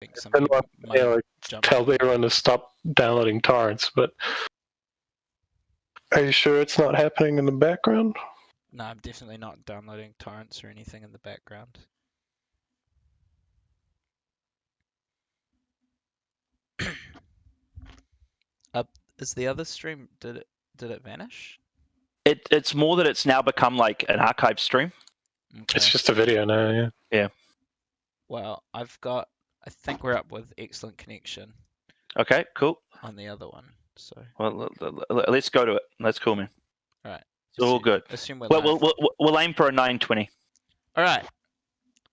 think some And people might have like, jumped. tell everyone to stop downloading torrents, but are you sure it's not happening in the background? No, I'm definitely not downloading torrents or anything in the background. Is the other stream, did it vanish? It's more that it's now become like an archive stream. Okay. It's just a video now, yeah. Well, I think we're up with excellent connection Okay, cool. on the other one. So. Well, let's go to it. That's cool, man. All right. It's all good. Assume we're Well, live. we'll aim for a 9:20. All right.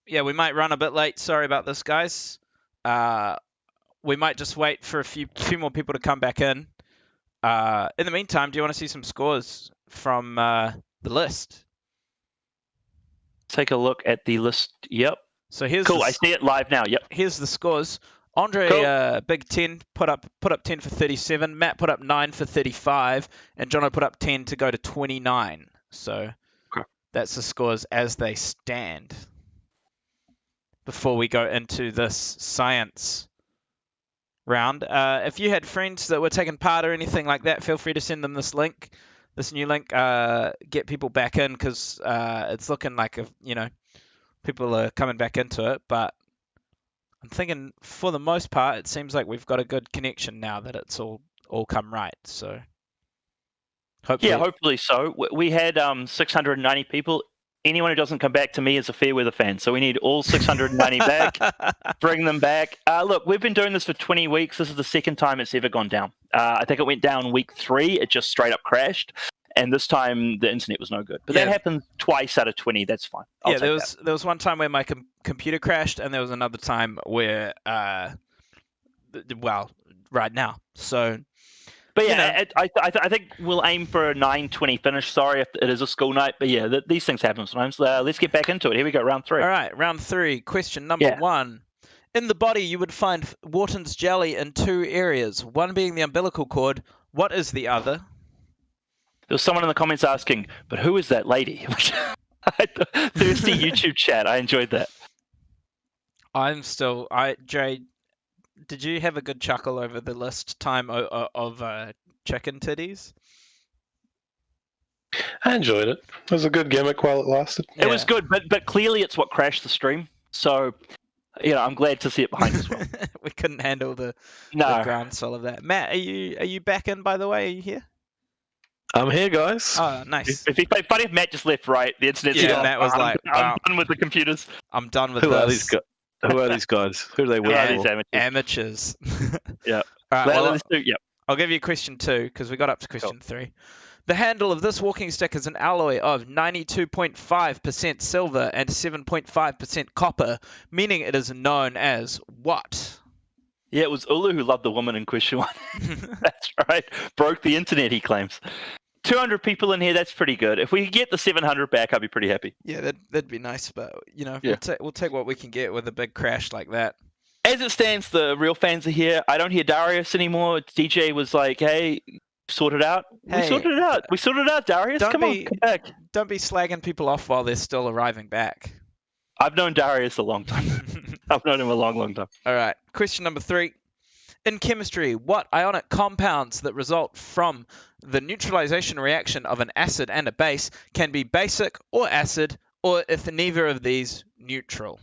Yeah, we might run a bit late. Sorry about this, guys. We might just wait for a few more people to come back in. In the meantime, do you want to see some scores from the list? Take a look at the list. Yep. So here's cool. I see it live now. Yep. Here's the scores. Andre, cool. big 10, put up 10 for 37. Matt put up 9 for 35, and Jono put up 10 to go to 29. So that's the scores as they stand. Before we go into this science round, if you had friends that were taking part or anything like that, feel free to send them this new link. Get people back in, because it's looking like people are coming back into it. But I'm thinking for the most part, it seems like we've got a good connection now that it's all come right. So hopefully so. We had 690 people. Anyone who doesn't come back to me is a fair weather fan. So we need all 690 back. Bring them back. Look, we've been doing this for 20 weeks. This is the second time it's ever gone down. I think it went down week 3. It just straight up crashed. And this time the internet was no good. But that happened twice out of 20. That's fine. There was one time where my computer crashed, and there was another time where, right now. So. But yeah, I think we'll aim for a 9:20 finish. Sorry if it is a school night, but yeah, these things happen sometimes. Let's get back into it. Here we go, round 3. All right, round 3. Question number 1. In the body, you would find Wharton's jelly in 2 areas, one being the umbilical cord. What is the other? There was someone in the comments asking, but who is that lady? Thirsty YouTube chat. I enjoyed that. Jay, did you have a good chuckle over the list time of chicken titties? I enjoyed it. It was a good gimmick while it lasted. It was good, but clearly it's what crashed the stream. So, I'm glad to see it behind us. Well. We couldn't handle the groundswell of that. Matt, are you back in, by the way? Are you here? I'm here, guys. Oh, nice. It'd be funny if Matt just left, right? The internet's gone. Matt was like, I'm done with the computers. I'm done with this. Who are these guys? Who do they work for? Amateurs. Yeah. All right, let's do. Yep. I'll give you question 2, because we got up to question 3. The handle of this walking stick is an alloy of 92.5% silver and 7.5% copper, meaning it is known as what? Yeah, it was Ulu who loved the woman in question 1. That's right. Broke the internet, he claims. 200 people in here, that's pretty good. If we could get the 700 back, I'd be pretty happy. Yeah, that'd be nice, but, we'll take what we can get with a big crash like that. As it stands, the real fans are here. I don't hear Darius anymore. DJ was like, hey, sort it out. We sorted it out, Darius. Come back. Don't be slagging people off while they're still arriving back. I've known Darius a long time. I've known him a long, long time. All right. Question number 3. In chemistry, what ionic compounds that result from the neutralization reaction of an acid and a base can be basic or acid, or if neither of these, neutral?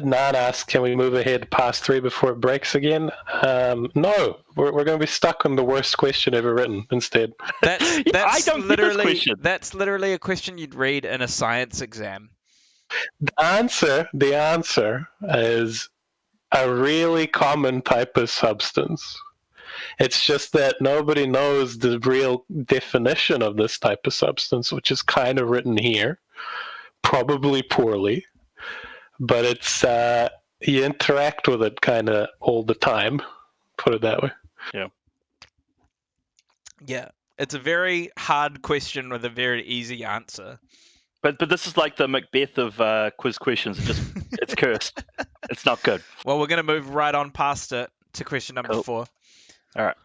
Nan asked, can we move ahead past 3 before it breaks again? No, we're going to be stuck on the worst question ever written instead. I don't get this question. That's literally a question you'd read in a science exam. The answer is a really common type of substance. It's just that nobody knows the real definition of this type of substance, which is kind of written here, probably poorly, but it's you interact with it kind of all the time, put it that way. Yeah, it's a very hard question with a very easy answer. But this is like the Macbeth of quiz questions. It's cursed. It's not good. Well, we're going to move right on past it to question number 4. All right.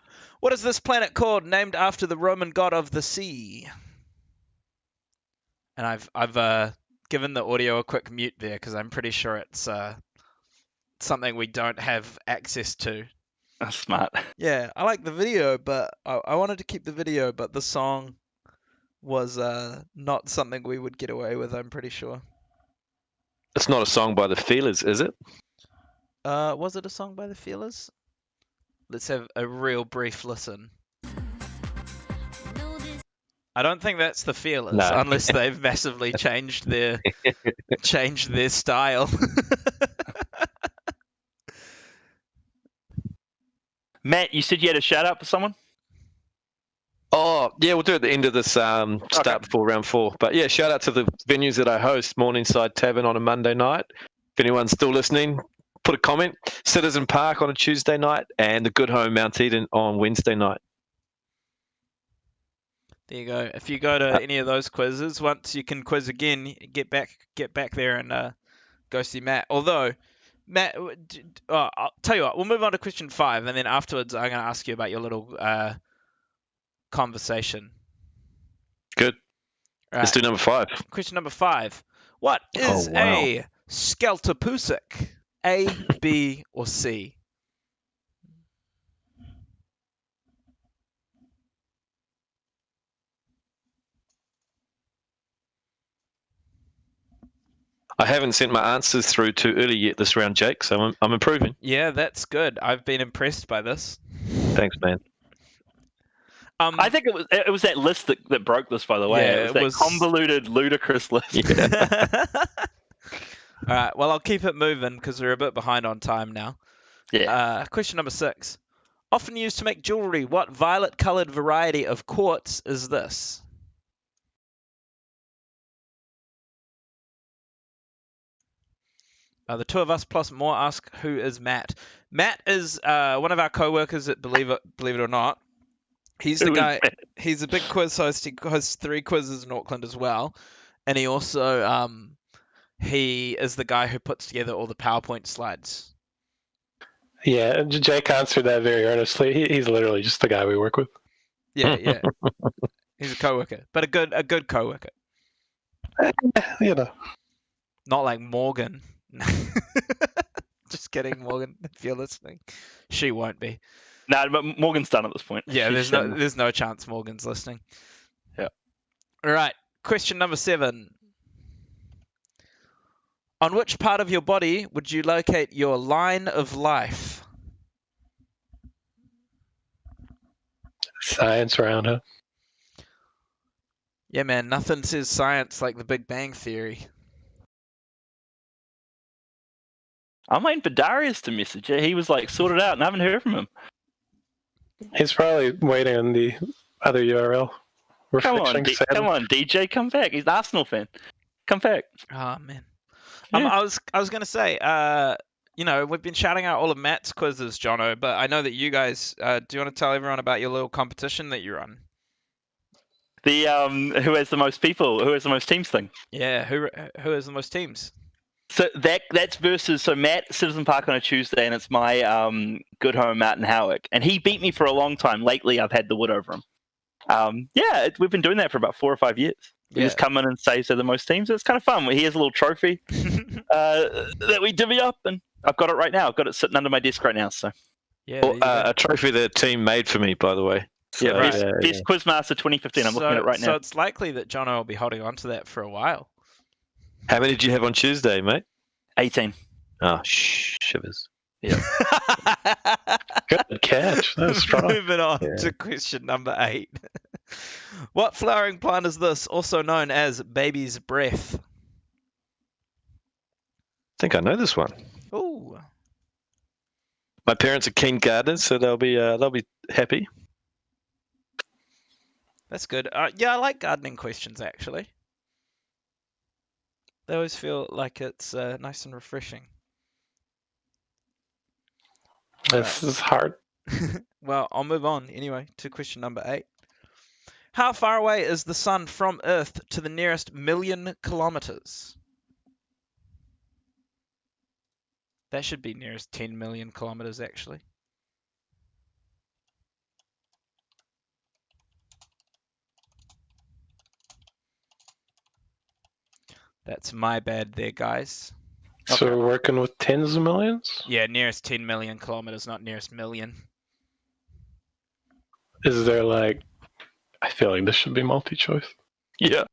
What is this planet called, named after the Roman god of the sea? And I've given the audio a quick mute there because I'm pretty sure it's something we don't have access to. That's smart. Yeah, I like the video, but I wanted to keep the video, but the song was not something we would get away with, I'm pretty sure. It's not a song by the Feelers, is it? Was it a song by the Feelers? Let's have a real brief listen. I don't think that's the Feelers, No. unless they've massively changed their style. Matt, you said you had a shout out for someone? Oh, yeah, we'll do it at the end of this start before round 4. But yeah, shout out to the venues that I host. Morningside Tavern on a Monday night. If anyone's still listening, put a comment. Citizen Park on a Tuesday night, and the Good Home Mount Eden on Wednesday night. There you go. If you go to any of those quizzes, once you can quiz again, get back there and go see Matt. Although, Matt, I'll tell you what, we'll move on to question 5, and then afterwards I'm going to ask you about your little conversation. Good. Right. Let's do number 5. Question number 5. What is a skeltopusik? A, B, or C? I haven't sent my answers through too early yet this round, Jake, so I'm improving. Yeah, that's good. I've been impressed by this. Thanks, man. I think it was that list that broke this, by the way. Yeah, it was that convoluted, ludicrous list. Yeah. All right, well, I'll keep it moving because we're a bit behind on time now. Yeah. Question number 6. Often used to make jewelry, what violet-colored variety of quartz is this? The two of us plus more ask, who is Matt? Matt is one of our co-workers at Believe It or Not. He's the guy. He's a big quiz host. He hosts 3 quizzes in Auckland as well, and he also he is the guy who puts together all the PowerPoint slides. Yeah, Jake answered that very earnestly. He's literally just the guy we work with. Yeah. He's a co-worker, but a good co-worker. You know. Not like Morgan. Just kidding, Morgan. If you're listening, she won't be. No, but Morgan's done at this point. Yeah, there's no chance Morgan's listening. Yeah. All right. Question number 7. On which part of your body would you locate your line of life? Science around him. Yeah, man. Nothing says science like the Big Bang Theory. I'm waiting for Darius to message it. He was like sorted out, and I haven't heard from him. He's probably waiting on the other URL. Come on, DJ, come back. He's an Arsenal fan. Come back. Oh man. Yeah. I was gonna say, we've been shouting out all of Matt's quizzes, Jono, but I know that you guys. Do you want to tell everyone about your little competition that you run? The who has the most people, who has the most teams thing. Yeah, who has the most teams? So that's versus Matt Citizen Park on a Tuesday, and it's my Good Home Martin Howick, and he beat me for a long time. Lately, I've had the wood over him. We've been doing that for about 4 or 5 years. We just come in and say the most teams. It's kind of fun. He has a little trophy that we divvy up, and I've got it right now. I've got it sitting under my desk right now. So a trophy the team made for me, by the way. So, best Quizmaster 2015. I'm looking at it right now. So it's likely that Jono will be holding on to that for a while. How many did you have on Tuesday, mate? 18. Oh, shivers. Yeah. Good catch. That was strong. Moving on to question number 8. What flowering plant is this, also known as baby's breath? I think I know this one. Ooh. My parents are keen gardeners, so they'll be happy. That's good. I like gardening questions, actually. They always feel like it's nice and refreshing. This is hard. Well, I'll move on anyway to question number 8. How far away is the sun from Earth to the nearest 1,000,000 kilometers? That should be nearest 10 million kilometers, actually. That's my bad there, guys. So we're working with tens of millions? Yeah, nearest 10 million kilometers, not nearest million. Is there like... I feel like this should be multi-choice. Yeah.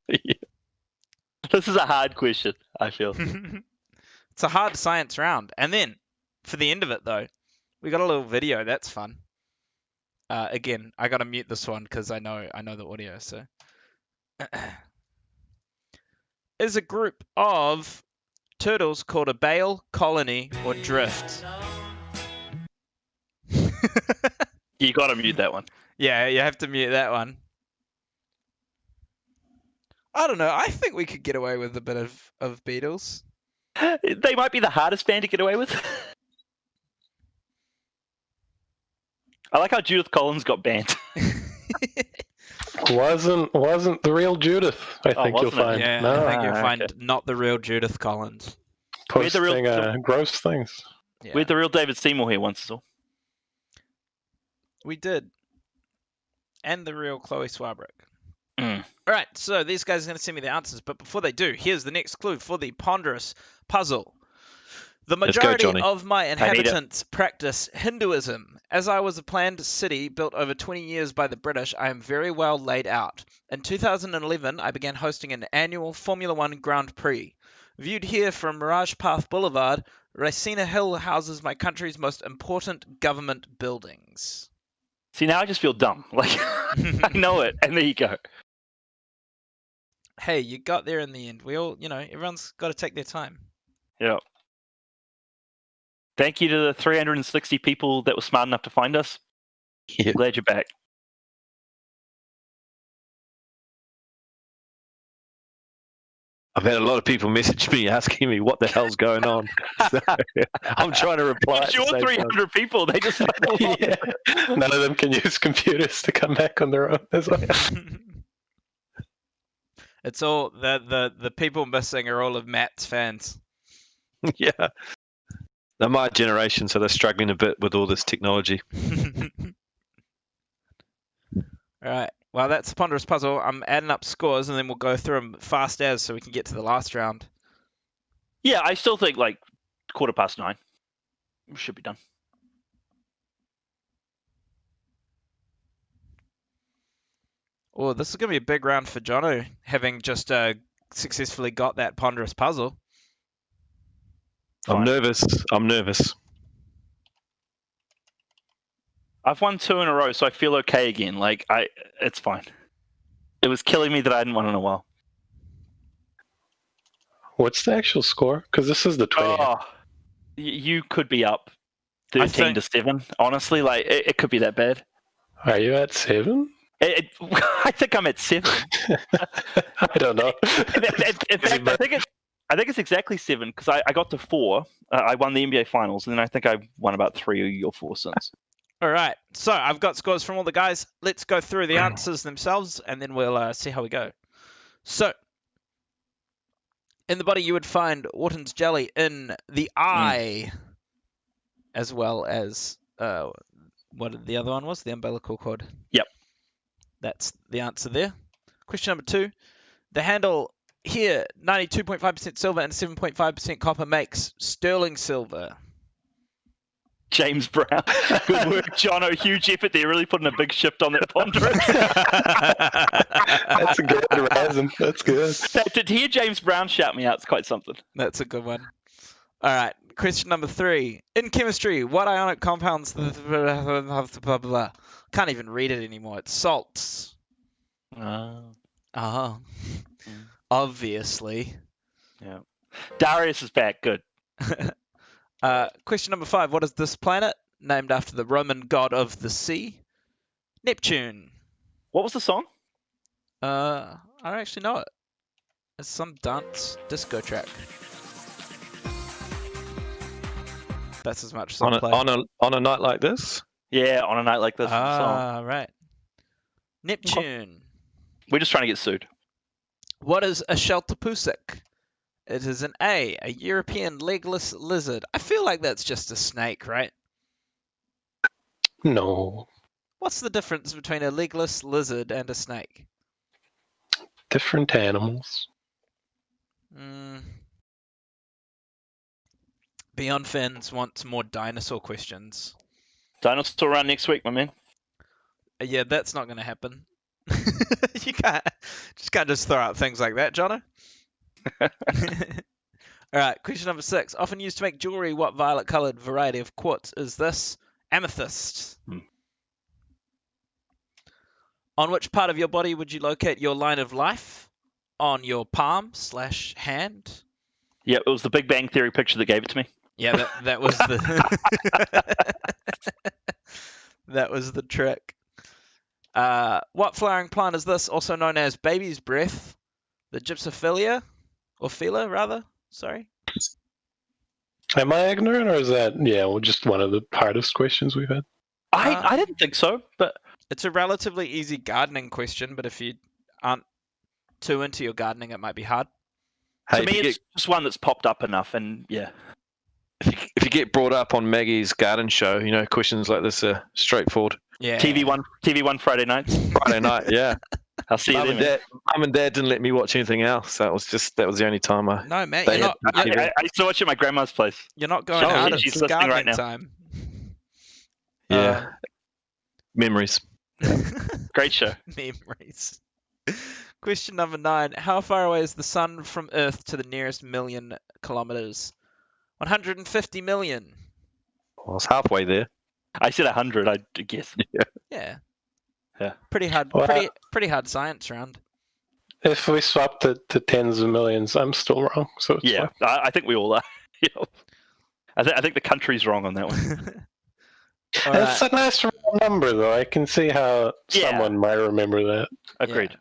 This is a hard question, I feel. It's a hard science round. And then, for the end of it, though, we got a little video. That's fun. Again, I got to mute this one because I know the audio. So, is a group of turtles called a bale, colony, or drift? You got to mute that one. Yeah, you have to mute that one. I don't know. I think we could get away with a bit of Beatles. They might be the hardest band to get away with. I like how Judith Collins got banned. Wasn't the real Judith, I think you'll wasn't it? find. Yeah, No, I think you'll find okay. not the real Judith Collins. We're the real- posting gross things. Yeah, We had the real David Seymour here once, so. we did. And the real Chloe Swarbrick. Mm. All right, so these guys are going to send me the answers, but before they do, here's the next clue for the ponderous puzzle. The Let's go, majority Johnny. of my need it. inhabitants practice Hinduism. As I was a planned city built over 20 years by the British, I am very well laid out. In 2011, I began hosting an annual Formula One Grand Prix. Viewed here from Mirage Path Boulevard, Racina Hill houses my country's most important government buildings. See, now I just feel dumb. Like, I know it, and there you go. Hey, you got there in the end. We all, everyone's got to take their time. Yeah. Thank you to the 360 people that were smart enough to find us. Yeah. Glad you're back. I've had a lot of people message me asking me what the hell's going on. So, I'm trying to reply. It's your 300 people. They just Yeah. None of them can use computers to come back on their own as well. It's all the people missing are all of Matt's fans. Yeah. They're my generation, so they're struggling a bit with all this technology. All right. Well, that's the ponderous puzzle. I'm adding up scores, and then we'll go through them fast as so we can get to the last round. Yeah, I still think like 9:15. We should be done. Oh, this is going to be a big round for Jono, having just successfully got that ponderous puzzle. I'm Fine. nervous. I've won 2 in a row, so I feel okay again. Like it's fine. It was killing me that I hadn't won in a while. What's the actual score? Because this is the 20th. Oh, you could be up I 13 to 7. Honestly, like it could be that bad. Are you at 7? I think I'm at 7. I don't know. In fact, I think it's exactly 7 because I got to 4. I won the NBA Finals, and then I think I've won about 3 or 4 since. All right. So I've got scores from all the guys. Let's go through the answers themselves, and then we'll see how we go. So, in the body, you would find Wharton's jelly in the eye, as well as what the other one was, the umbilical cord. Yep. That's the answer there. Question number 2. The handle here, 92.5% silver and 7.5% copper, makes sterling silver. James Brown. Good work, Jono. Huge effort there. Really putting a big shift on that ponderous. That's a good rasm. That's good. To hear James Brown shout me out, it's quite something. That's a good one. All right. Question number 3. In chemistry, what ionic compounds... Blah, blah. Can't even read it anymore. It's salts. Obviously. Yeah. Darius is back. Good. Question number 5. What is this planet? Named after the Roman god of the sea. Neptune. What was the song? I don't actually know it. It's some dance disco track. That's as much as I'll play. On a night like this? Yeah, on a night like this. Is the song. Right. Neptune. We're just trying to get sued. What is a sheltopusik? It is an A European legless lizard. I feel like that's just a snake, right? No. What's the difference between a legless lizard and a snake? Different animals. BION fans want more dinosaur questions. Dinosaur round next week, my man. Yeah, that's not going to happen. You can't just throw out things like that, Jono. All right, question number 6. Often used to make jewelry, what violet-colored variety of quartz is this? Amethyst. On which part of your body would you locate your line of life? On your palm/hand? Yeah, it was the Big Bang Theory picture that gave it to me. Yeah, that was the that was the trick. What flowering plant is this? Also known as baby's breath, the gypsophilia, or phila rather. Sorry. Am I ignorant, or is that just one of the hardest questions we've had? I didn't think so, but it's a relatively easy gardening question. But if you aren't too into your gardening, it might be hard. Hey, to me, it's just one that's popped up enough, and yeah. If you get brought up on Maggie's garden show, questions like this are straightforward. Yeah. TV1 Friday nights. Friday night, yeah. I'll see you then. Mum and Dad didn't let me watch anything else. That was the only time I. No, man, I used to watch it at my grandma's place. You're not going out. She's It's listening right gardening now. time. Yeah. Memories. Great show. Memories. Question number 9. How far away is the sun from Earth to the nearest million kilometers? 150 million. Well, I was halfway there. I said 100, I guess. Yeah. Yeah. Pretty hard. Well, pretty hard science round. If we swapped it to tens of millions, I'm still wrong. So it's fine. I think we all are. I think the country's wrong on that one. It's a nice round number, though. I can see how someone might remember that. Agreed. Yeah.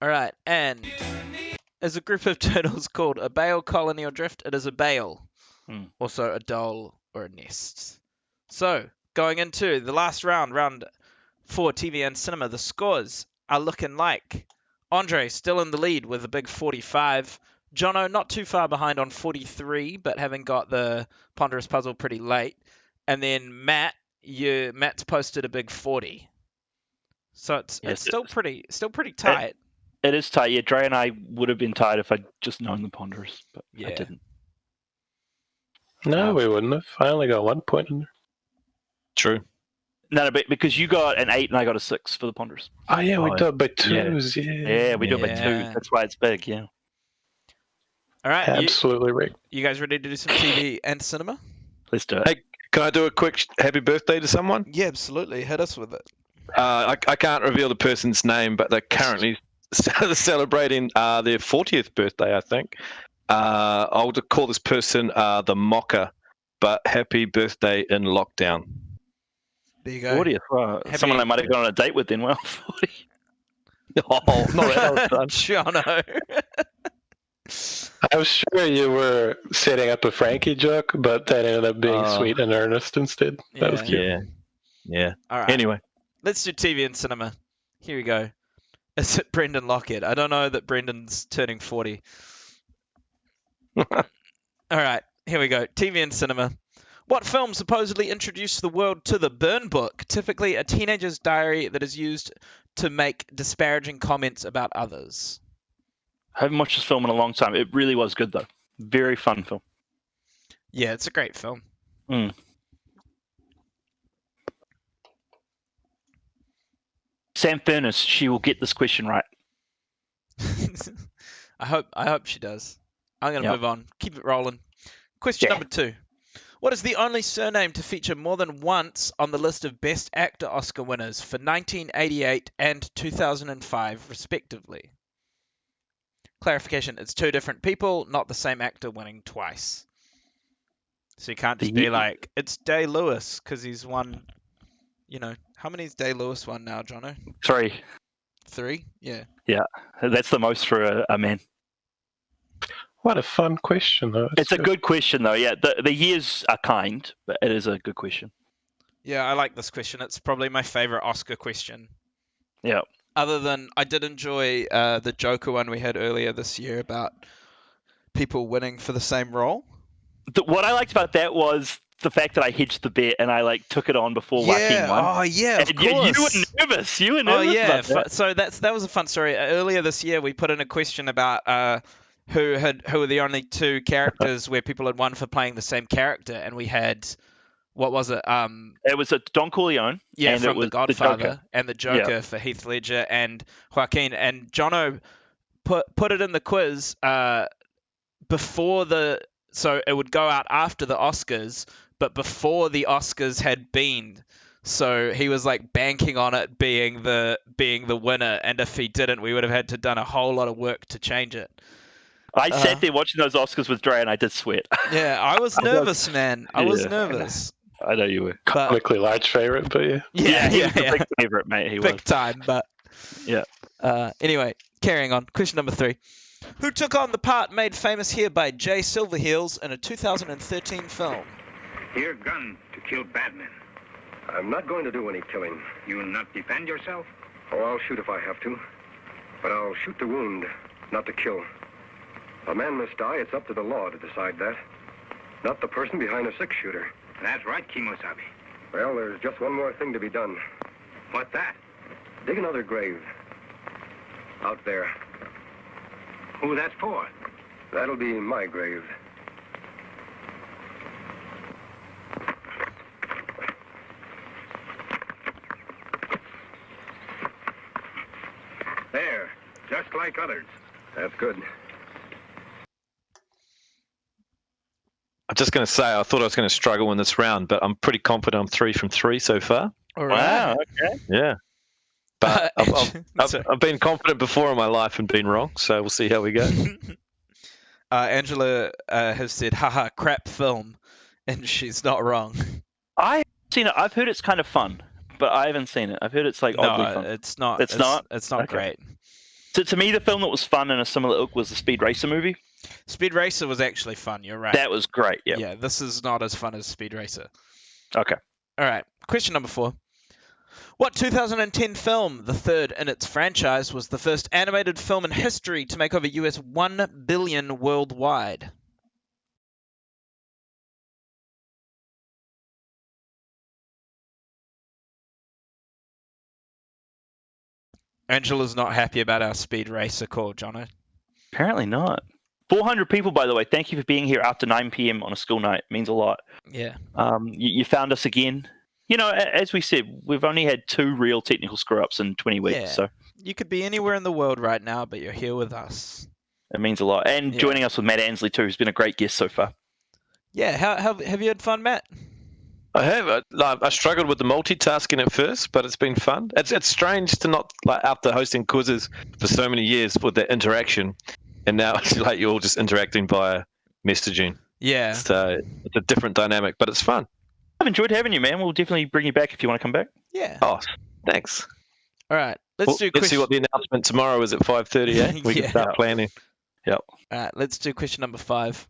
All right, and as a group of turtles called a bale, colony, or drift, it is a bale. Also a dole or a nest. So, going into the last round, round 4 TV and cinema, the scores are looking like Andre still in the lead with a big 45. Jono not too far behind on 43, but having got the Ponderous Puzzle pretty late. And then Matt's posted a big 40. So it's still pretty tight. It is tight. Yeah, Dre and I would have been tight if I'd just known the Ponderous, but I didn't. No, we wouldn't have. I only got 1 point in there. True. No, but because you got an 8 and I got a 6 for the Ponderous. Oh, yeah, we do it by twos. Yeah, we do it by 2. That's why it's big, yeah. All right. Absolutely right. You guys ready to do some TV and cinema? Let's do it. Hey, can I do a quick happy birthday to someone? Yeah, absolutely. Hit us with it. I can't reveal the person's name, but they're currently celebrating their 40th birthday, I think. I'll call this person the Mocker, but happy birthday in lockdown. There you go. 40th. Wow. Someone I might have gone on a date with then. Well, 40. Oh, not that old, Jono. I was sure you were setting up a Frankie joke, but that ended up being sweet and earnest instead. That was cute. Yeah. All right. Anyway. Let's do TV and cinema. Here we go. Is it Brendan Lockett? I don't know that Brendan's turning 40. All right. Here we go. TV and cinema. What film supposedly introduced the world to the burn book, typically a teenager's diary that is used to make disparaging comments about others? I haven't watched this film in a long time. It really was good, though. Very fun film. Yeah, it's a great film. Sam Furness, she will get this question right. I hope she does. I'm going to move on. Keep it rolling. Question number 2. What is the only surname to feature more than once on the list of Best Actor Oscar winners for 1988 and 2005, respectively? Clarification, it's 2 different people, not the same actor winning twice. So you can't just be like, it's Day-Lewis, because he's won, how many has Day-Lewis won now, Jono? 3. 3? Yeah. Yeah, that's the most for a man. What a fun question, though. It's a good question, though. Yeah, the years are kind, but it is a good question. Yeah, I like this question. It's probably my favorite Oscar question. Yeah. Other than I did enjoy the Joker one we had earlier this year about people winning for the same role. What I liked about that was the fact that I hedged the bet and I took it on before Joaquin won. Oh yeah, of course. You were nervous. You were nervous. Oh yeah. About that. So that was a fun story. Earlier this year, we put in a question about who were the only two characters where people had won for playing the same character, and we had, what was it? It was a Don Corleone. Yeah, and from it was The Godfather, Joker. and the Joker for Heath Ledger and Joaquin. And Jono put it in the quiz before so it would go out after the Oscars, but before the Oscars had been. So he was like banking on it being the winner, and if he didn't, we would have had to done a whole lot of work to change it. I sat there watching those Oscars with Dre, and I did sweat. Yeah, I was nervous, man. I was nervous. I know you were. Comically large favorite, but yeah. Yeah, he was a big favorite, mate. He big was time, but yeah. Anyway, carrying on. Question number 3. Who took on the part made famous here by Jay Silverheels in a 2013 film? Your gun to kill bad men. I'm not going to do any killing. You will not defend yourself? Oh, I'll shoot if I have to. But I'll shoot to wound, not to kill. A man must die. It's up to the law to decide that. Not the person behind a six-shooter. That's right, Kimosabe. Well, there's just one more thing to be done. What's that? Dig another grave. Out there. Who that's for? That'll be my grave. There, just like others. That's good. I'm just going to say, I thought I was going to struggle in this round, but I'm pretty confident I'm 3 from 3 so far. All Wow. Okay. Yeah. But I've been confident before in my life and been wrong, so we'll see how we go. Angela has said, haha, crap film, and she's not wrong. I've seen it. I've heard it's kind of fun, but I haven't seen it. I've heard it's like oddly fun. It's not. It's not? It's not Okay. great. To me, the film that was fun in a similar ilk was the Speed Racer movie. Speed Racer was actually fun. You're right. That was great. Yeah. Yeah, this is not as fun as Speed Racer. Okay. All right. Question number 4. What 2010 film, the third in its franchise, was the first animated film in history to make over US $1 billion worldwide? Angela's not happy about our Speed Racer call, Jono. Apparently not. 400 people, by the way. Thank you for being here after 9 p.m. on a school night. It means a lot. Yeah. You found us again. You know, as we said, we've only had 2 real technical screw-ups in 20 weeks. Yeah. So You could be anywhere in the world right now, but you're here with us. it means a lot. And joining us with Matt Ansley, too, who's been a great guest so far. Yeah. How have you had fun, Matt? I have. I struggled with the multitasking at first, but it's been fun. It's strange to not, like, after hosting quizzes for so many years with that interaction, and now it's like you're all just interacting via messaging. Yeah. So it's a different dynamic, but it's fun. I've enjoyed having you, man. We'll definitely bring you back if you want to come back. Yeah. Oh, thanks. All right. Let's see what the announcement tomorrow is at 5:30. Eh? We can start planning. Yep. All right. Let's do question number 5.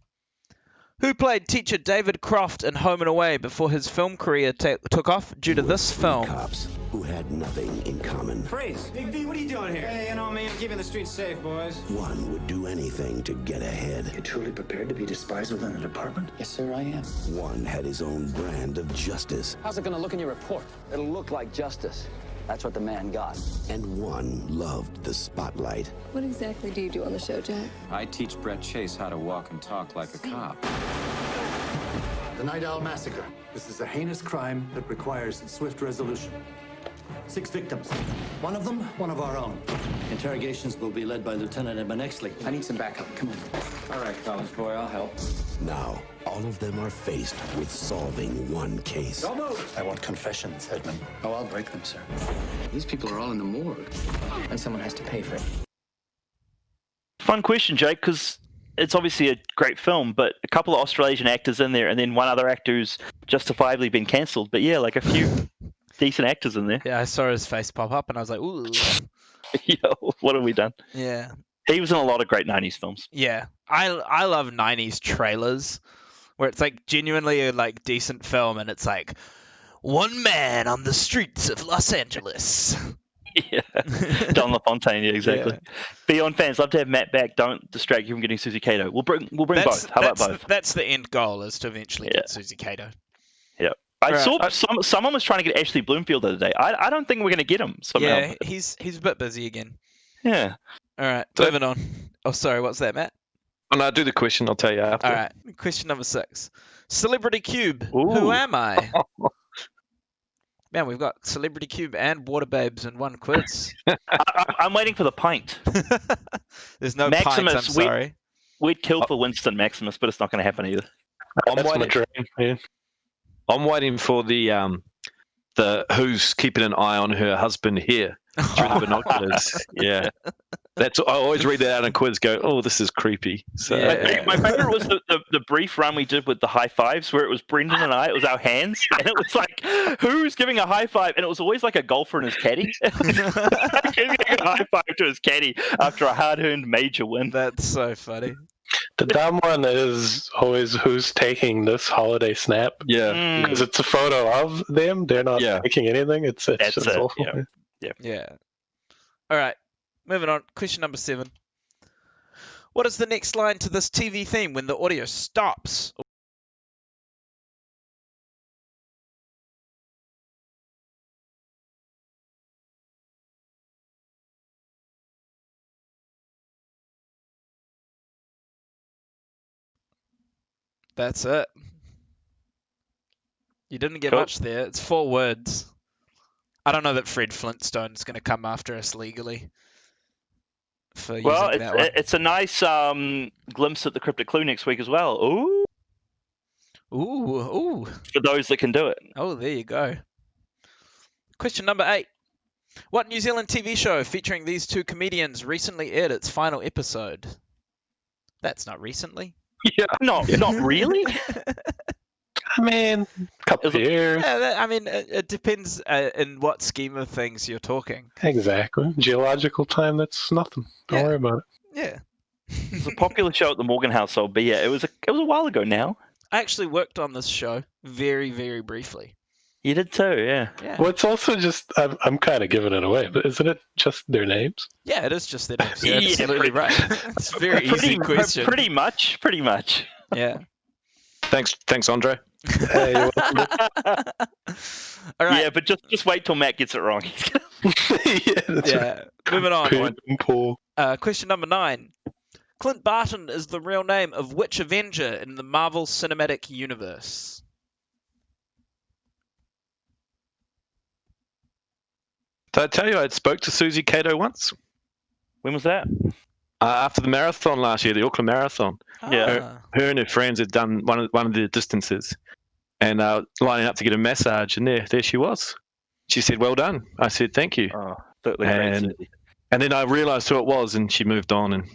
Who played teacher David Croft in Home and Away before his film career took off due to this film? Cops who had nothing in common. Freeze! Big V, what are you doing here? Hey, you know me, I'm keeping the streets safe, boys. One would do anything to get ahead. You're truly prepared to be despised within a department? Yes, sir, I am. One had his own brand of justice. How's it gonna look in your report? It'll look like justice. That's what the man got. And one loved the spotlight. What exactly do you do on the show, Jack? I teach Brett Chase how to walk and talk like a cop. The Night Owl Massacre. This is a heinous crime that requires swift resolution. 6 victims. One of them, one of our own. Interrogations will be led by Lieutenant Edmund Ansley. I need some backup. Come on. All right, college boy, I'll help. Now, all of them are faced with solving one case. Don't move! I want confessions, Edmund. Oh, I'll break them, sir. These people are all in the morgue. And someone has to pay for it. Fun question, Jake, because it's obviously a great film, but a couple of Australasian actors in there, and then one other actor who's justifiably been cancelled. But yeah, like a few decent actors in there. Yeah, I saw his face pop up and I was like, ooh. Yo, what have we done? Yeah. He was in a lot of great 90s films. Yeah. I love 90s trailers where it's like genuinely a like decent film and it's like one man on the streets of Los Angeles. Yeah. Don LaFontaine, yeah, exactly. Yeah. BION fans, love to have Matt back. Don't distract you from getting Susie Cato. We'll bring both. How about both? That's the end goal, is to eventually get Susie Cato. Yeah. I saw someone was trying to get Ashley Bloomfield the other day. I don't think we're going to get him somehow. Yeah, he's a bit busy again. Yeah. All right, moving on. Oh, sorry, what's that, Matt? Oh, no, do the question. I'll tell you after. All right. Question number 6. Celebrity Cube. Ooh. Who am I? Man, we've got Celebrity Cube and Water Babes in one quiz. I'm waiting for the pint. There's no Maximus, pint, I'm sorry. We'd kill for Winston Maximus, but it's not going to happen either. That's my dream, man. I'm waiting for the who's keeping an eye on her husband here through the binoculars. Yeah. I always read that out in a quiz, go, oh, this is creepy. So My favorite was the brief run we did with the high fives, where it was Brendan and I, it was our hands, and it was like, who's giving a high five? And it was always like a golfer and his caddy. Giving a high five to his caddy after a hard-earned major win. That's so funny. The dumb one is always who's taking this holiday snap. Yeah. Because it's a photo of them. They're not taking anything. It's That's just it. awful. Yeah. All right. Moving on. Question number 7. What is the next line to this TV theme when the audio stops? That's it. You didn't get much there. It's 4 words. I don't know that Fred Flintstone's going to come after us legally for using that one. It's a nice glimpse at the cryptic clue next week as well. Ooh. Ooh. For those that can do it. Oh, there you go. Question number 8. What New Zealand TV show featuring these 2 comedians recently aired its final episode? That's not recently. Yeah. Not really? I mean, a couple of years. Yeah, I mean, it depends in what scheme of things you're talking. Exactly. Geological time, that's nothing. Don't worry about it. Yeah. It's a popular show at the Morgan household, but yeah, it was a while ago now. I actually worked on this show very, very briefly. You did too, yeah. Well, it's also just, I'm kind of giving it away, but isn't it just their names? Yeah, it is just their names. You're absolutely right. It's a very easy question. Pretty much. Yeah. Thanks, Andre. Hey, you're welcome. All right. Yeah, but just wait till Matt gets it wrong. That's right. Moving on. Paul. Question number 9. Clint Barton is the real name of which Avenger in the Marvel Cinematic Universe? Did I tell you I spoke to Susie Cato once? When was that? After the marathon last year, the Auckland Marathon. Yeah. Her and her friends had done one of the distances, and lining up to get a massage, and there she was. She said, "Well done." I said, "Thank you." Oh, and then I realised who it was, and she moved on, and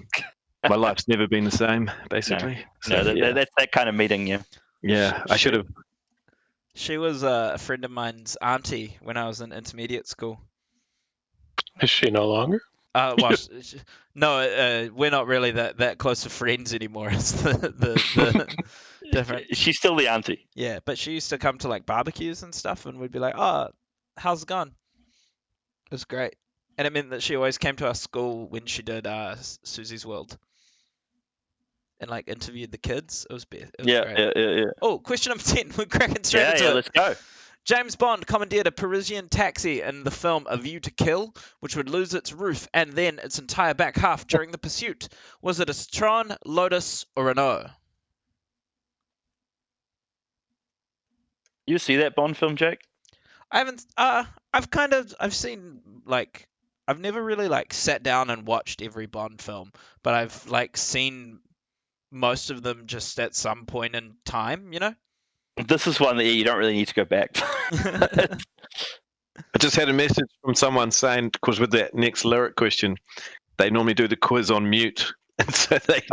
my life's never been the same, basically. That's that kind of meeting, yeah. Yeah, I should have. She was a friend of mine's auntie when I was in intermediate school. Is she no longer? Well, no, we're not really that close of friends anymore. It's the different. She's still the auntie. Yeah, but she used to come to like barbecues and stuff, and we'd be like, "Oh, how's it going?" It was great, and it meant that she always came to our school when she did Susie's World, and like interviewed the kids. It was great. Yeah. Oh, question number 10. We're cracking straight into it. Let's go. James Bond commandeered a Parisian taxi in the film A View to Kill, which would lose its roof and then its entire back half during the pursuit. Was it a Citroen, Lotus, or Renault? You see that Bond film, Jake? I haven't. I've seen like. I've never really like sat down and watched every Bond film, but I've like seen most of them just at some point in time, you know? This is one that you don't really need to go back. I just had a message from someone saying, because with that next lyric question, they normally do the quiz on mute. And so that's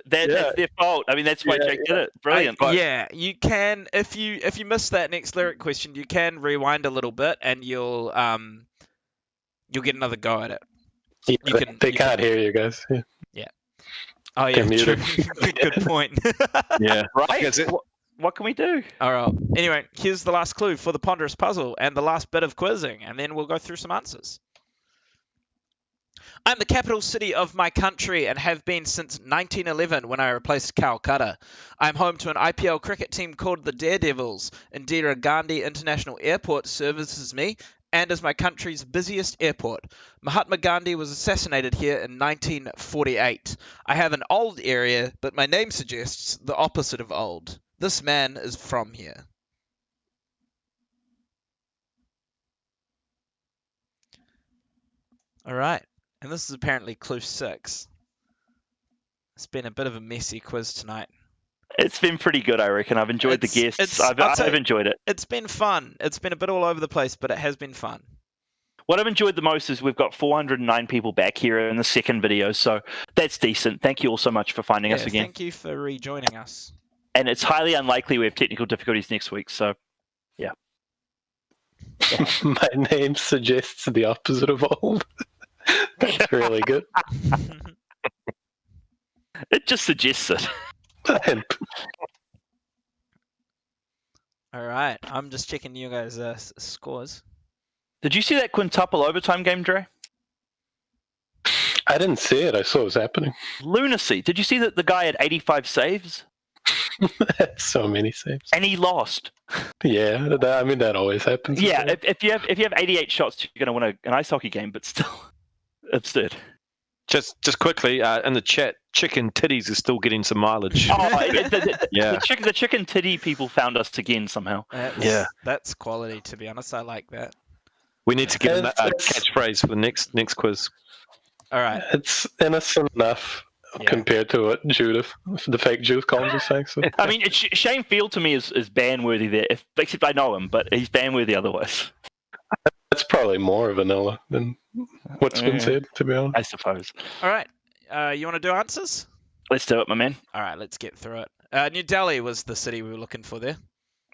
their fault. I mean, that's why Jake did it. Brilliant. You can, if you miss that next lyric question, you can rewind a little bit and you'll get another go at it. Yeah, they can't hear you guys. Yeah. Oh yeah, true. Good point. Yeah. Right? What can we do? All right. Anyway, here's the last clue for the ponderous puzzle and the last bit of quizzing, and then we'll go through some answers. I'm the capital city of my country and have been since 1911 when I replaced Calcutta. I'm home to an IPL cricket team called the Daredevils. Indira Gandhi International Airport services me, and is my country's busiest airport. Mahatma Gandhi was assassinated here in 1948. I have an old area, but my name suggests the opposite of old. This man is from here. All right, and this is apparently clue 6. It's been a bit of a messy quiz tonight. It's been pretty good, I reckon. I've enjoyed the guests. I've enjoyed it. It's been fun. It's been a bit all over the place, but it has been fun. What I've enjoyed the most is we've got 409 people back here in the second video, so that's decent. Thank you all so much for finding us again. Thank you for rejoining us. And it's highly unlikely we have technical difficulties next week, so yeah. My name suggests the opposite of old. That's really good. It just suggests it. All right, I'm just checking you guys' scores. Did you see that quintuple overtime game, Dre? I didn't see it. I saw it was happening. Lunacy. Did you see that the guy had 85 saves? So many saves. And he lost. Yeah, that always happens. Yeah, if you have 88 shots, you're going to win an ice hockey game, but still absurd. Just quickly, in the chat, chicken titties is still getting some mileage. The chicken titty people found us again somehow. That's quality, to be honest. I like that. We need to get a catchphrase for the next quiz. All right. It's innocent enough compared to what Judith, the fake Judith Collins was saying. So. I mean, Shane Field to me is ban-worthy there, except I know him, but he's ban-worthy otherwise. That's probably more vanilla than what's been said, to be honest. I suppose. All right. You want to do answers? Let's do it, my man. All right, let's get through it. New Delhi was the city we were looking for there.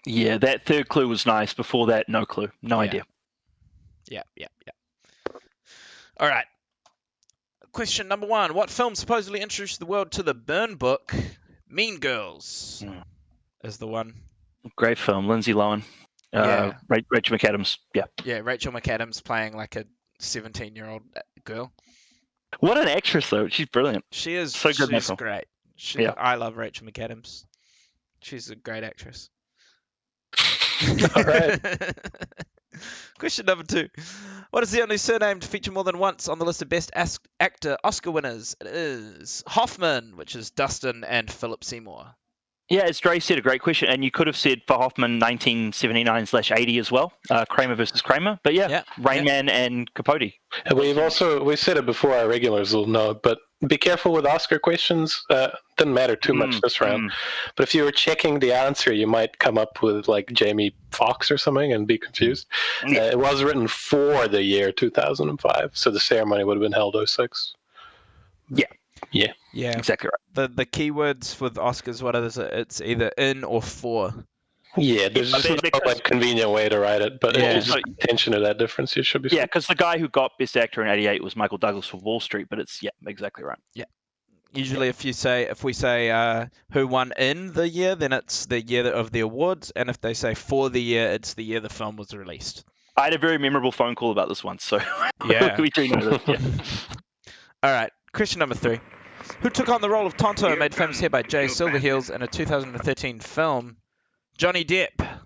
Yeah, that third clue was nice. Before that, no clue. No idea. Yeah. All right. Question number 1. What film supposedly introduced the world to the Burn book? Mean Girls is the one. Great film. Lindsay Lohan. Rachel McAdams. Yeah, Rachel McAdams playing like a 17-year-old girl. What an actress, though. She's brilliant. She is. So good. She's great. I love Rachel McAdams. She's a great actress. All right. Question number 2. What is the only surname to feature more than once on the list of Best Actor Oscar winners? It is Hoffman, which is Dustin and Philip Seymour. Yeah, as Dre said, a great question. And you could have said for Hoffman 1979/80 as well. Kramer versus Kramer. But Rain Man and Capote. We said it before, our regulars will know, but be careful with Oscar questions. Doesn't matter too much this round. But if you were checking the answer, you might come up with like Jamie Foxx or something and be confused. It was written for the year 2005, so the ceremony would have been held 06. Yeah, exactly right. The keywords with Oscars, what is it? It's either in or for. Yeah, there's just no convenient way to write it, but if you just pay attention to that difference, you should be. Yeah, because the guy who got Best Actor in '88 was Michael Douglas for Wall Street, but it's exactly right. Yeah. Usually, if we say who won in the year, then it's the year of the awards, and if they say for the year, it's the year the film was released. I had a very memorable phone call about this one, so we do know this. Yeah. All right, question number 3. Who took on the role of Tonto, made famous here by Jay Silverheels in a 2013 film? Johnny Depp.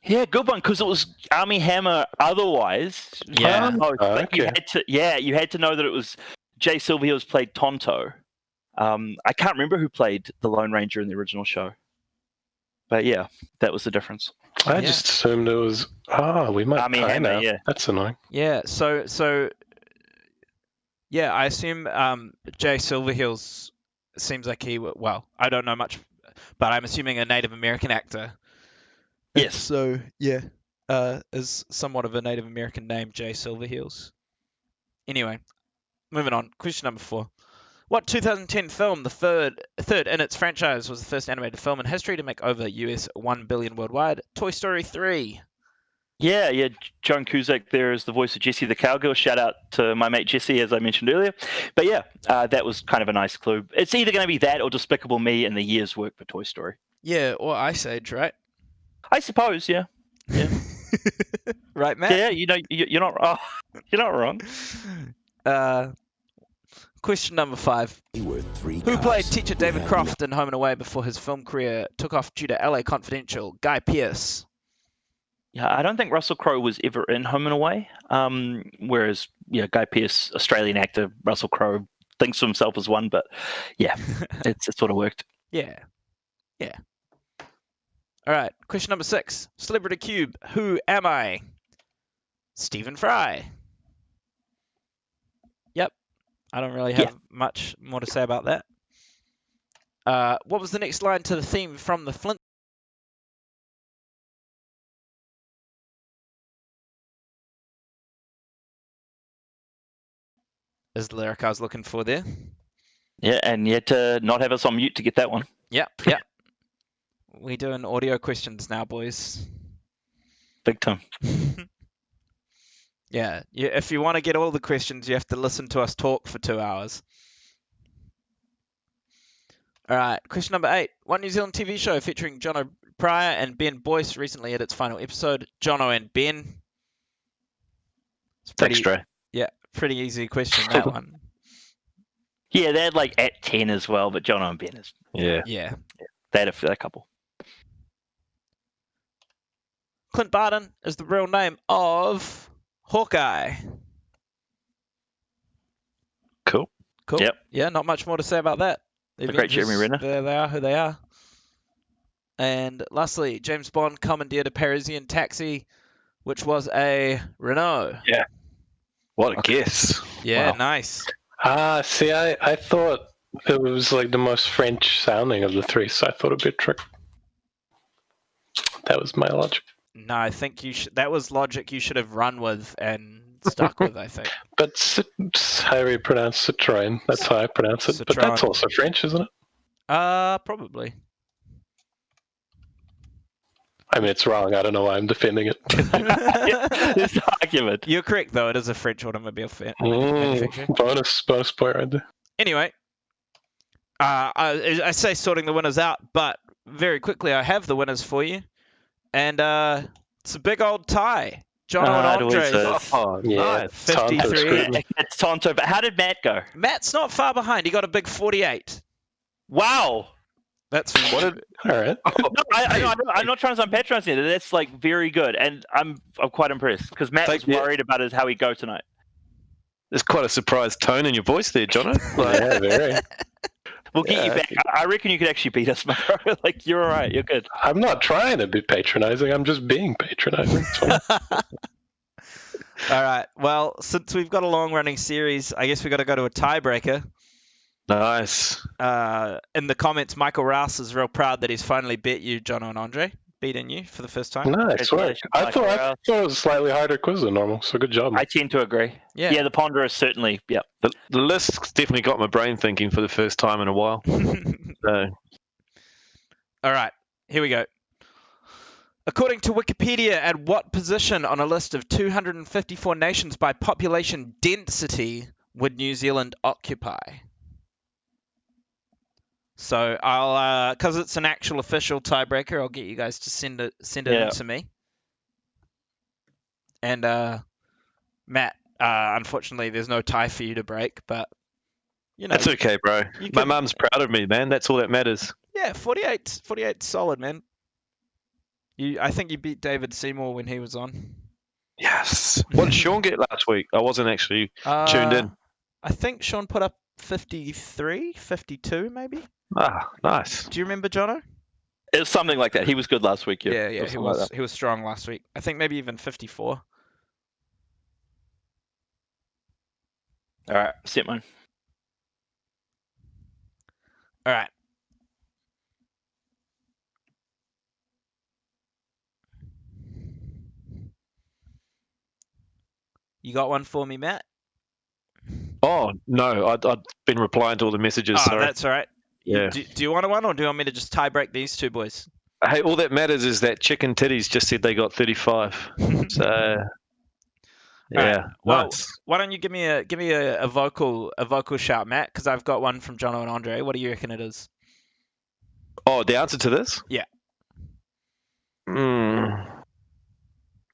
Yeah, good one, because it was Armie Hammer otherwise. Yeah. You had to know that it was Jay Silverheels played Tonto. I can't remember who played the Lone Ranger in the original show. But yeah, that was the difference. I just assumed it was, we might Armie Hammer, now. That's annoying. Yeah, so yeah, I assume Jay Silverheels seems like I don't know much, but I'm assuming a Native American actor. Yes. So, is somewhat of a Native American name, Jay Silverheels. Anyway, moving on. Question number 4. What 2010 film, the third in its franchise, was the first animated film in history to make over $1 billion worldwide? Toy Story 3. Yeah. Joan Cusack there is the voice of Jessie the Cowgirl. Shout out to my mate Jessie, as I mentioned earlier. But that was kind of a nice clue. It's either going to be that or Despicable Me in the year's work for Toy Story. Yeah, or Ice Age, right? I suppose, yeah. Right, Matt? Yeah, you're not wrong. Question number 5. Who played teacher David Croft in Home and Away before his film career took off due to LA Confidential? Guy Pearce. Yeah, I don't think Russell Crowe was ever in Home and Away. Whereas, Guy Pearce, Australian actor, Russell Crowe thinks of himself as one, but yeah, it sort of worked. Yeah. All right, question number 6. Celebrity Cube. Who am I? Stephen Fry. Yep. I don't really have much more to say about that. What was the next line to the theme from the Flint? Is the lyric I was looking for there. Yeah, and you had to not have us on mute to get that one. Yep. We're doing audio questions now, boys. Big time. Yeah, if you want to get all the questions, you have to listen to us talk for 2 hours. All right, question number 8. One New Zealand TV show featuring Jono Pryor and Ben Boyce recently had its final episode. Jono and Ben. Thanks, Dre. Yeah, pretty easy question, that one. Yeah, they had like at 10 as well, but Jono and Ben is. Yeah. They had a couple. Clint Barton is the real name of Hawkeye. Cool. Yep. Yeah, not much more to say about that. The great Jeremy Renner. There they are, who they are. And lastly, James Bond commandeered a Parisian taxi, which was a Renault. Yeah. What a guess. Yeah, wow. Nice. See, I thought it was like the most French sounding of the three, so I thought it'd be a trick. That was my logic. No, I think that was logic you should have run with and stuck with, I think. But how do you pronounce Citroën? That's how I pronounce it. Citroën. But that's also French, isn't it? Probably. I mean, it's wrong. I don't know why I'm defending it. There's no argument. You're correct, though. It is a French automobile manufacturer. Bonus point right there. Anyway, I say sorting the winners out, but very quickly I have the winners for you. And it's a big old tie. Jono and Andre. Nice. 53. It's Tonto, but how did Matt go? Matt's not far behind. He got a big 48. Wow. That's all right. No, I'm not trying to sound patronizing. That's like very good, and I'm quite impressed because Matt was worried about how he'd go tonight. There's quite a surprised tone in your voice there, Jono. Yeah, very. We'll get you back. I reckon you could actually beat us, bro. Like, you're all right. You're good. I'm not trying to be patronizing. I'm just being patronizing. All right. Well, since we've got a long-running series, I guess we've got to go to a tiebreaker. Nice. In the comments, Michael Rouse is real proud that he's finally beat you, Jono and Andre. Beaten you for the first time. Nice work. I thought it was a slightly harder quiz than normal, so good job. I tend to agree. Yeah, the Ponderous certainly. Yeah. The list's definitely got my brain thinking for the first time in a while. So. All right, here we go. According to Wikipedia, at what position on a list of 254 nations by population density would New Zealand occupy? So I'll, because it's an actual official tiebreaker, I'll get you guys to send it in to me. And Matt, unfortunately, there's no tie for you to break, but you know that's okay, bro. My mum's proud of me, man. That's all that matters. Yeah, 48 solid, man. I think you beat David Seymour when he was on. Yes. What did Sean get last week? I wasn't actually tuned in. I think Sean put up 53, 52 maybe. Ah, nice. Do you remember, Jono? It was something like that. He was good last week. Yeah, he was. He was strong last week. I think maybe even 54. All right, set mine. All right. You got one for me, Matt? Oh, no. I'd been replying to all the messages. Sorry. That's all right. Yeah. Do you want one, or do you want me to just tie break these two boys? Hey, all that matters is that Chicken Titties just said they got 35. So, yeah. Right. Well, nice. why don't you give me a vocal shout, Matt? Because I've got one from Jono and Andre. What do you reckon it is? Oh, the answer to this? Yeah.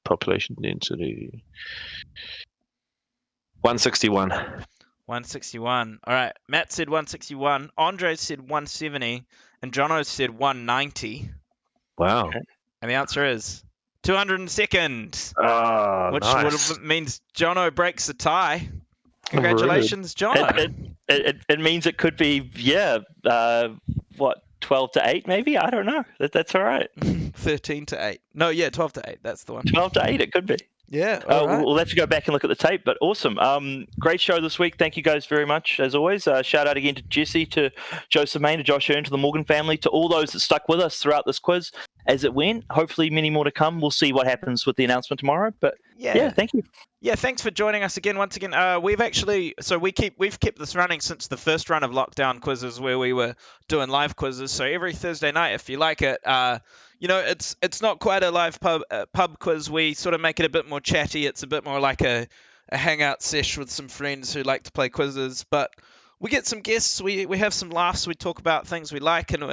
Population density. 161. 161. All right. Matt said 161. Andre said 170. And Jono said 190. Wow. And the answer is 202nd. Oh, which nice. means Jono breaks the tie. Congratulations, Jono. It means it could be, 12 to 8 maybe? I don't know. That's all right. 13 to 8. No, 12 to 8. That's the one. 12 to 8 it could be. Yeah, all right. We'll have to go back and look at the tape, but awesome. Great show this week. Thank you guys very much, as always. Shout out again to Jesse, to Joseph Main, to Josh Hearn, to the Morgan family, to all those that stuck with us throughout this quiz as it went. Hopefully many more to come. We'll see what happens with the announcement tomorrow, but yeah, thank you. Yeah, thanks for joining us again. Once again, we've kept this running since the first run of lockdown quizzes, where we were doing live quizzes. So every Thursday night, if you like it, it's not quite a live pub quiz. We sort of make it a bit more chatty. It's a bit more like a hangout sesh with some friends who like to play quizzes. But we get some guests. We have some laughs. We talk about things we like, and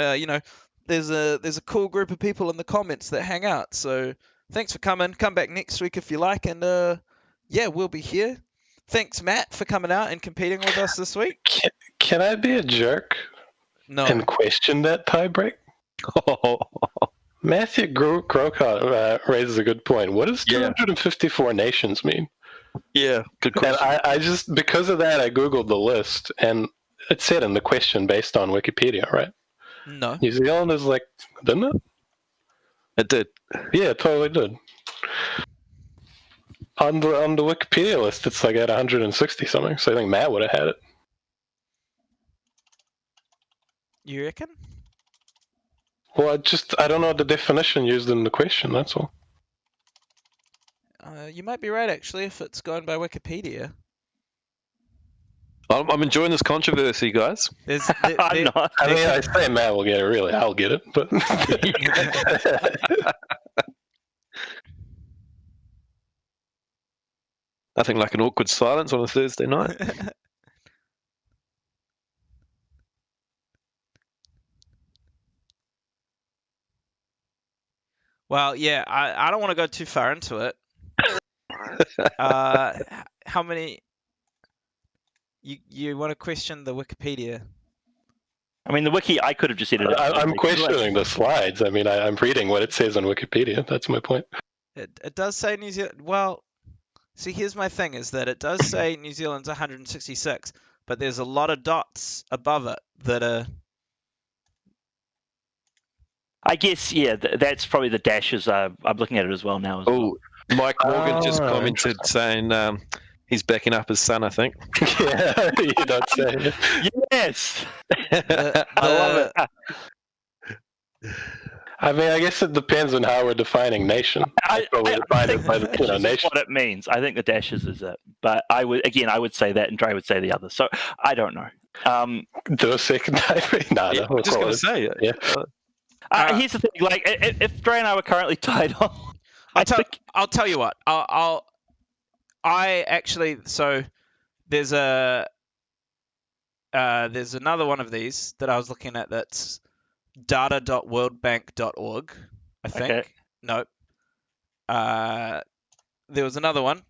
there's a cool group of people in the comments that hang out. So thanks for coming. Come back next week if you like, and we'll be here. Thanks, Matt, for coming out and competing with us this week. Can I be a jerk? No. And question that tiebreak? Matthew Grocott raises a good point. What does 254 nations mean? Yeah, good question. And I just, because of that, I Googled the list, and it said in the question based on Wikipedia, right? No. New Zealand is didn't it? It did. Yeah, it totally did. On the Wikipedia list, it's at 160 something, so I think Matt would have had it. You reckon? Well, I don't know the definition used in the question, that's all. You might be right, actually, if it's going by Wikipedia. I'm enjoying this controversy, guys. I'm not. I mean, I say Matt will get it, really. I'll get it, but... Nothing like an awkward silence on a Thursday night. Well, yeah, I don't want to go too far into it. How many... You want to question the Wikipedia? I mean, the wiki, I could have just said it. I'm questioning the slides. I mean, I'm reading what it says on Wikipedia. That's my point. It does say New Zealand... Well, see, here's my thing, is that it does say New Zealand's 166, but there's a lot of dots above it that are... I guess, that's probably the dashes. I'm looking at it as well now. Oh, Mike Morgan just commented saying he's backing up his son, I think. Yeah, you don't say it. Yes! I love it. I mean, I guess it depends on how we're defining nation. I define it by the nation. What it means. I think the dashes is it. But I would say that, and Dre would say the other. So I don't know. Do a second tiebreak? No, I'm just going to say it. Yeah. Here's the thing: if Dre and I were currently tied on, I'll tell you what. There's another one of these that I was looking at that's data.worldbank.org, I think. Okay. Nope. There was another one,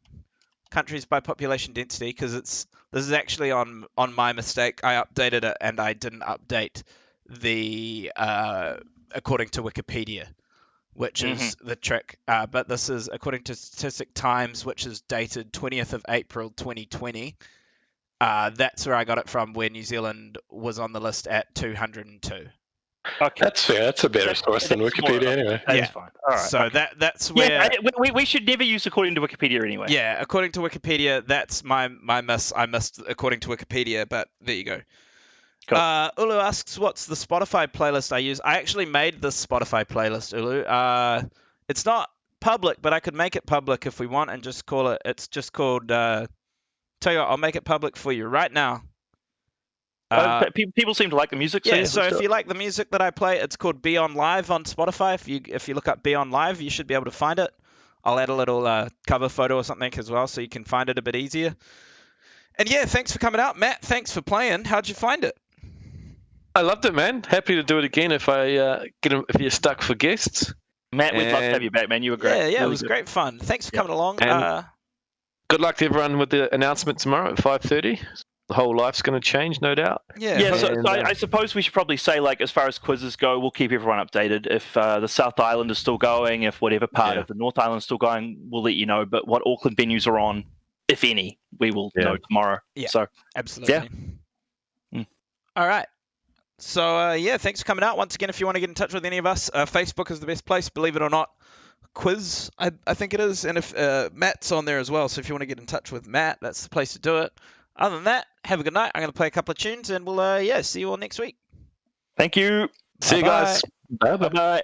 countries by population density, because this is actually on my mistake. I updated it and I didn't update the according to Wikipedia, which is the trick. But this is according to Statistic Times, which is dated 20th of April 2020. That's where I got it from, where New Zealand was on the list at 202. Okay. That's fair. That's a better source than Wikipedia anyway. That's fine. All right. So that's where... Yeah, we should never use according to Wikipedia anyway. Yeah, according to Wikipedia, that's my miss. I missed according to Wikipedia, but there you go. Cool. Ulu asks, what's the Spotify playlist I use? I actually made this Spotify playlist, Ulu. It's not public, but I could make it public if we want and just call it... It's just called... tell you what, I'll make it public for you right now. People seem to like the music. So if you like the music that I play, it's called BION Live on Spotify. If you look up BION Live, you should be able to find it. I'll add a little cover photo or something as well, so you can find it a bit easier. And yeah, thanks for coming out, Matt. Thanks for playing. How'd you find it? I loved it, man. Happy to do it again if if you're stuck for guests. Matt, we'd love to have you back, man. You were great. Yeah, really it was great fun. Thanks for coming along. Good luck to everyone with the announcement tomorrow at 5:30. whole life's going to change, no doubt. Yeah. So I suppose we should probably say, like, as far as quizzes go, we'll keep everyone updated. If the South Island is still going, if whatever part of the North Island is still going, we'll let you know. But what Auckland venues are on, if any, we will know tomorrow. Yeah, so absolutely. Yeah. All right. So, thanks for coming out. Once again, if you want to get in touch with any of us, Facebook is the best place, believe it or not. Quiz, I think it is. And if Matt's on there as well, so if you want to get in touch with Matt, that's the place to do it. Other than that, have a good night. I'm going to play a couple of tunes, and we'll see you all next week. Thank you. See you guys. Bye-bye.